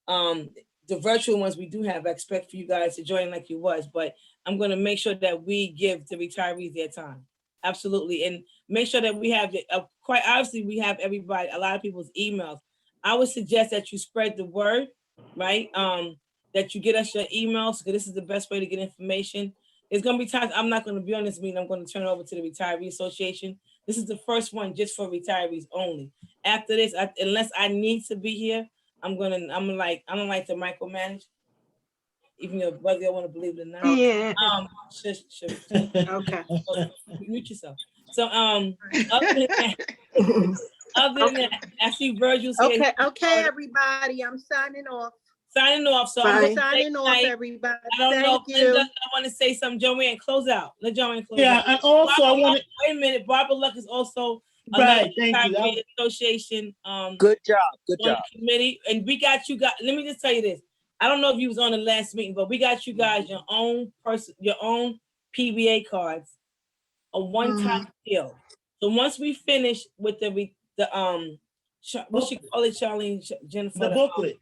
the virtual ones we do have, I expect for you guys to join like you was, but I'm gonna make sure that we give the retirees their time. Absolutely, and make sure that we have, quite obviously, we have everybody, a lot of people's emails. I would suggest that you spread the word, right? That you get us your emails, because this is the best way to get information. There's gonna be times I'm not gonna be on this meeting, I'm gonna turn it over to the Retiree Association. This is the first one just for retirees only. After this, unless I need to be here, I don't like to micromanage, even though whether you want to believe it or not. Yeah. Shush. Okay. Mute yourself. So other than that, I see Virgil's here. Okay, everybody, I'm signing off. Signing off. So Bye. I'm I'm gonna say signing off, tonight, everybody. I don't know Thank if Linda, you. I want to say something. Joanne, close out. Let Joanne close Yeah, out. and also I Barbara want Luck- wait a minute. Barbara Luck is also Right, another thank you. Retiree Association Good job, good on job. the committee, and we got you guys. Let me just tell you this. I don't know if you was on the last meeting, but we got you guys your own PBA cards, a one-time deal. So once we finish with what you call it, Charlene, Jennifer, The booklet.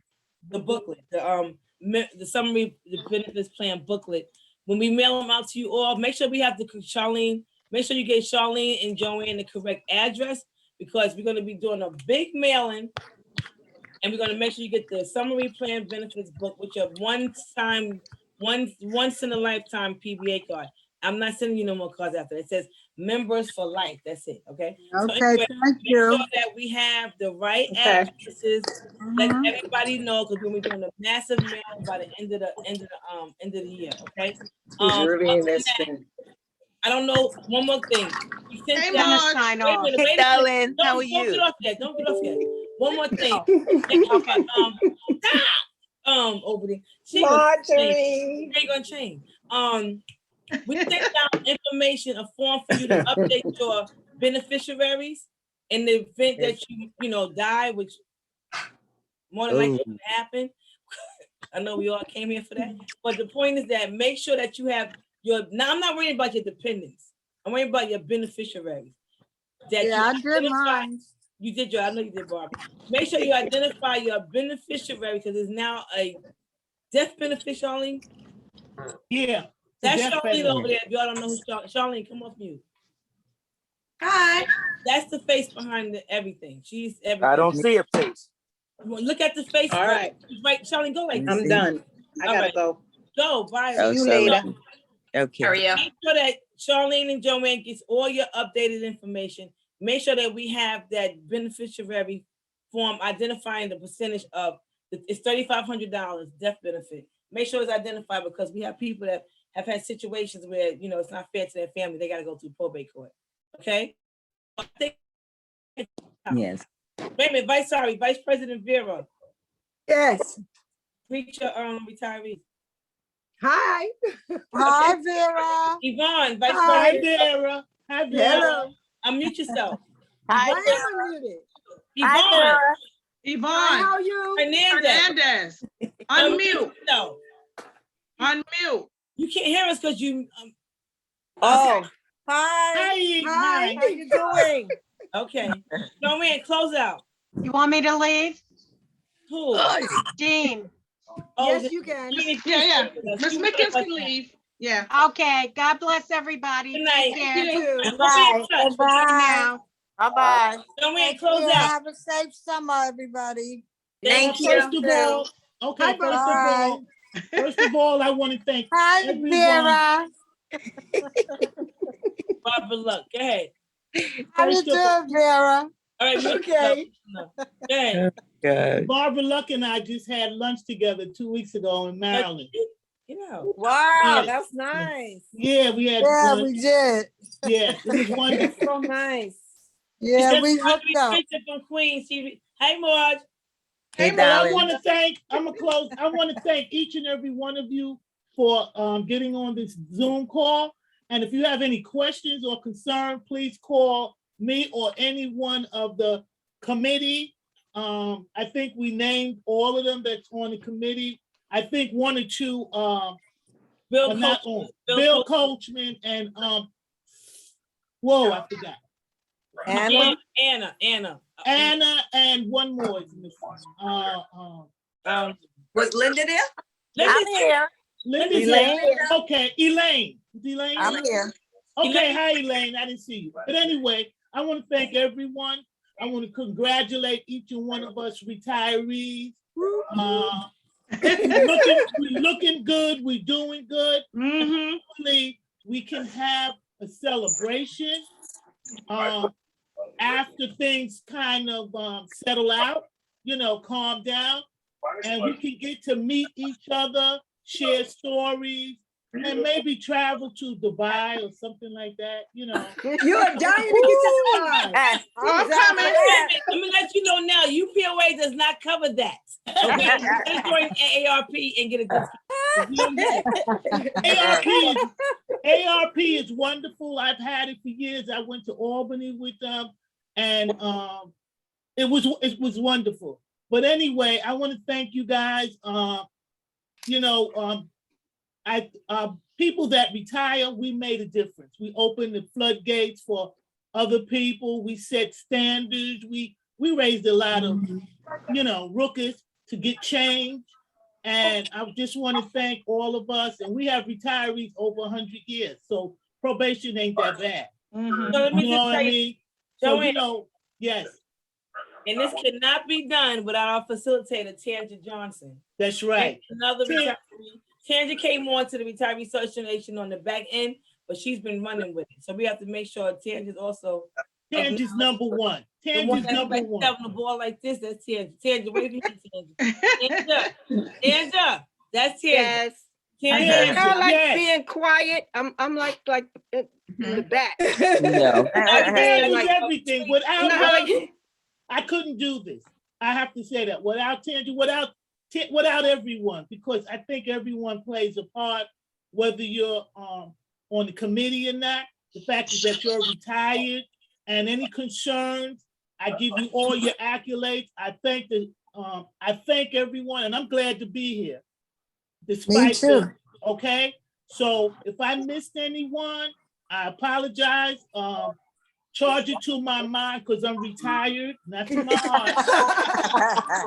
the booklet, the summary, the benefits plan booklet. When we mail them out to you all, make sure we have Charlene. Make sure you get Charlene and Joanne the correct address, because we're going to be doing a big mailing, and we're going to make sure you get the summary plan benefits book with your once in a lifetime PBA card. I'm not sending you no more cards after. It says members for life. That's it. Okay. So Okay, anyway, thank make you. sure that we have the right addresses. Let everybody know, because we're doing a massive mail by the end of the year. Okay. Other than that, I don't know. One more thing. We sent Hey, that- Marge. Sign Wait a off. minute, Hey, wait a minute. darling, how are Don't you? get off yet. Don't get off yet. One more thing. Okay. Over there. She ain't gonna change. We sent out information, a form for you to update your beneficiaries in the event that you die, which more than likely will happen. I know we all came here for that, but the point is that make sure that you have now I'm not worried about your dependents. I'm worried about your beneficiaries. That Yeah, I did mine. You did I know you did, Barbara. Make sure you identify your beneficiary, because there's now a death beneficiary. Yeah. That's Death Charlene benefit. over there. If y'all don't know who Charlene, come off mute. Hi. That's the face behind everything. She's everything. I don't see a face. Look at the face. All right. Right, Charlene, go like this. I'm done. I All gotta right. go. Go, bye. Oh, See you so- later. Okay. Hurry up. Make sure that Charlene and Joanne gets all your updated information. Make sure that we have that beneficiary form identifying the percentage of it's $3,500 death benefit. Make sure it's identified, because we have people that have had situations where it's not fair to their family. They got to go through probate court. Okay. Yes. Wait a minute, Vice President Vera, Yes. greet your retirees. Hi. Hi, Vera. Yvonne, Vice Hi, President. Vera. Hi, Vera. Hello. Unmute yourself. I am unmuted. Yvonne. Hi, Yvonne how are you? Hernandez. Hernandez, unmute, yourself. unmute. You can't hear us because you. Oh, Hi. Hi. how you doing? Okay. Joanne, close out. You want me to leave? Who? Jean? Yes, you can. Yeah. Miss Mickens can leave. Yeah. Okay, God bless everybody. Good night. Take care. You too. And we'll be in touch. Bye now. Bye-bye. Joanne, close out. Have a safe summer, everybody. Thank you. First of all, okay, Bye-bye. first of all, I want to thank Hi, everyone. Vera. Barbara Luck. Go ahead. How you First of all- doing, Vera? All right, Miss- Okay. Okay. Good. Barbara Luck and I just had lunch together 2 weeks ago in Maryland. You know. Wow, Yeah. that's nice. Yeah, we had Yeah, lunch. we did. Yes, it was wonderful. So nice. Yeah, Just we Marjorie hooked up. Spencer from Queens. Hey, Marge. Hey, Well, I darling. want to thank, I'm gonna close, I want to thank each and every one of you for getting on this Zoom call. And if you have any questions or concern, please call me or any one of the committee. I think we named all of them that's on the committee. I think one or two Bill are not Coachman. on. Bill Coachman and whoa, I forgot. Anna, Anna and one more is missing. Was Linda there? I'm here. Linda's Elaine. here. Okay, Elaine. Is Elaine? I'm here. Okay, hi Elaine, I didn't see you. But anyway, I want to thank everyone. I want to congratulate each and one of us retirees. We're looking good, we're doing good. Mm-hmm. Hopefully, we can have a celebration after things kind of settle out, calm down, and we can get to meet each other, share stories, and maybe travel to Dubai or something like that, You're dying to get to Dubai. I'm coming. Let me let you know now, UPOA does not cover that. Okay, you gotta join AARP and get a discount. ARP is wonderful. I've had it for years. I went to Albany with them, and it was wonderful. But anyway, I want to thank you guys. People that retire, we made a difference. We opened the floodgates for other people. We set standards. We raised a lot of, rookies to get change. And I just want to thank all of us. And we have retirees over 100 years. So probation ain't that bad. So let me You know just what I tell you, mean? So, Joanne, yes, and this cannot be done without our facilitator, Tanja Johnson. that's right. Another retiree. Tanja came on to the Retiree Social Nation on the back end, but she's been running with it. So we have to make sure Tanja's also Tanja's number one. the one Tanja's that's number like one. having the ball like this. That's Tanja. Tanja, wave your hand, Tanja. Tanja, that's Tanja. Yes. Tanja. I like Yes. being quiet. I'm like in the back. No. Tanja's Like, everything. Without no, her, like- I couldn't do this. I have to say that. Without Tanja, without everyone, because I think everyone plays a part, whether you're on the committee or not. The fact is that you're retired, and any concerns, I give you all your accolades. I thank everyone, and I'm glad to be here. Despite okay. So if I missed anyone, I apologize. Charge it to my mind because I'm retired, not to my heart.